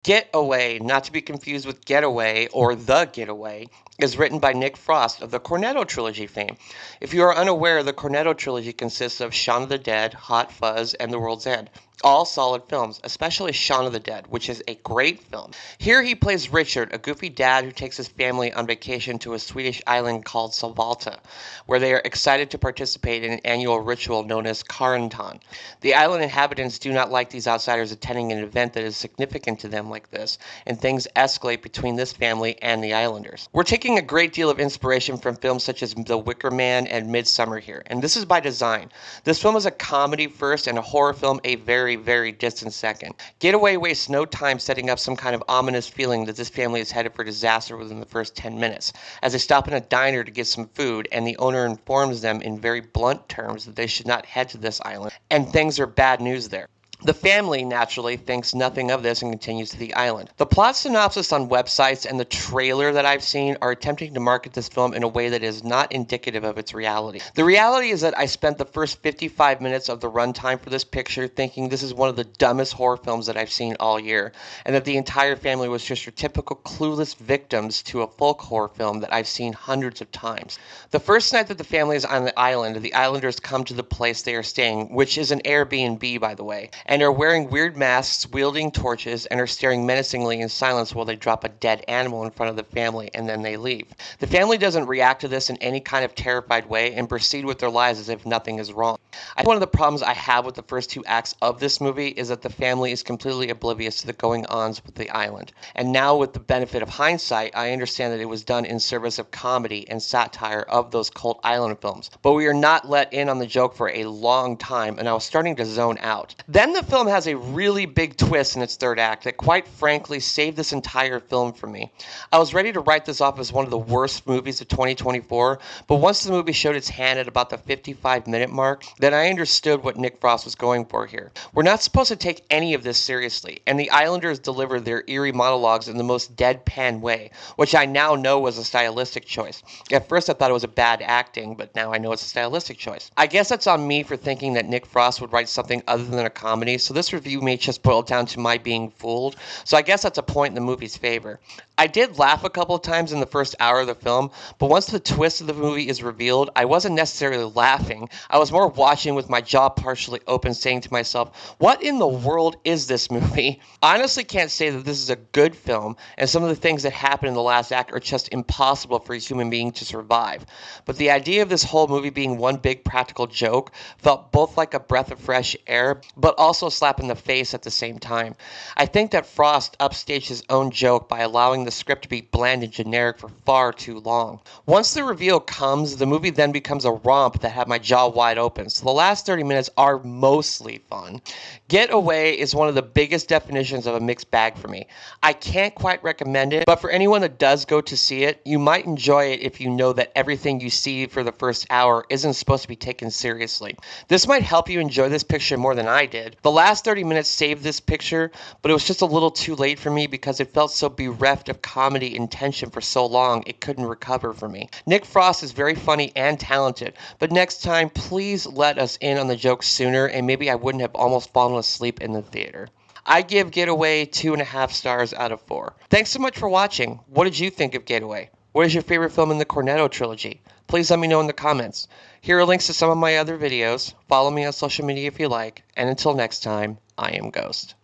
Getaway, not to be confused with Getaway or The Getaway, is written by Nick Frost of the Cornetto trilogy fame. If you are unaware, the Cornetto trilogy consists of Shaun of the Dead, Hot Fuzz, and The World's End. All solid films, especially Shaun of the Dead, which is a great film. Here he plays Richard, a goofy dad who takes his family on vacation to a Swedish island called Salvalta, where they are excited to participate in an annual ritual known as Karantan. The island inhabitants do not like these outsiders attending an event that is significant to them like this, and things escalate between this family and the islanders. We're taking a great deal of inspiration from films such as The Wicker Man and Midsummer here, and this is by design. This film is a comedy first and a horror film a very distant second. Getaway wastes no time setting up some kind of ominous feeling that this family is headed for disaster within the first 10 minutes, as they stop in a diner to get some food, and the owner informs them in very blunt terms that they should not head to this island, and things are bad news there. The family, naturally, thinks nothing of this and continues to the island. The plot synopsis on websites and the trailer that I've seen are attempting to market this film in a way that is not indicative of its reality. The reality is that I spent the first 55 minutes of the runtime for this picture thinking this is one of the dumbest horror films that I've seen all year, and that the entire family was just your typical clueless victims to a folk horror film that I've seen hundreds of times. The first night that the family is on the island, the islanders come to the place they are staying, which is an Airbnb, by the way, and are wearing weird masks, wielding torches, and are staring menacingly in silence while they drop a dead animal in front of the family, and then they leave. The family doesn't react to this in any kind of terrified way and proceed with their lives as if nothing is wrong. I think one of the problems I have with the first two acts of this movie is that the family is completely oblivious to the going-ons with the island. And now, with the benefit of hindsight, I understand that it was done in service of comedy and satire of those cult island films. But we are not let in on the joke for a long time, and I was starting to zone out. Then the film has a really big twist in its third act that quite frankly saved this entire film for me. I was ready to write this off as one of the worst movies of 2024, but once the movie showed its hand at about the 55-minute mark, then I understood what Nick Frost was going for here. We're not supposed to take any of this seriously, and the Islanders deliver their eerie monologues in the most deadpan way, which I now know was a stylistic choice. At first I thought it was a bad acting, but now I know it's a stylistic choice. I guess that's on me for thinking that Nick Frost would write something other than a comedy, so this review may just boil down to my being fooled, so I guess that's a point in the movie's favor. I did laugh a couple of times in the first hour of the film, but once the twist of the movie is revealed, I wasn't necessarily laughing. I was more watching with my jaw partially open, saying to myself, what in the world is this movie? I honestly can't say that this is a good film, and some of the things that happen in the last act are just impossible for a human being to survive. But the idea of this whole movie being one big practical joke felt both like a breath of fresh air, but also a slap in the face at the same time. I think that Frost upstaged his own joke by allowing the script to be bland and generic for far too long. Once the reveal comes, the movie then becomes a romp that had my jaw wide open, so the last 30 minutes are mostly fun. Getaway is one of the biggest definitions of a mixed bag for me. I can't quite recommend it, but for anyone that does go to see it, you might enjoy it if you know that everything you see for the first hour isn't supposed to be taken seriously. This might help you enjoy this picture more than I did. The last 30 minutes saved this picture, but it was just a little too late for me because it felt so bereft of comedy and tension for so long it couldn't recover for me. Nick Frost is very funny and talented, but next time please let us in on the joke sooner and maybe I wouldn't have almost fallen asleep in the theater. I give Getaway 2.5 stars out of 4. Thanks so much for watching. What did you think of Getaway? What is your favorite film in the Cornetto trilogy? Please let me know in the comments. Here are links to some of my other videos. Follow me on social media if you like. And until next time, I am Ghost.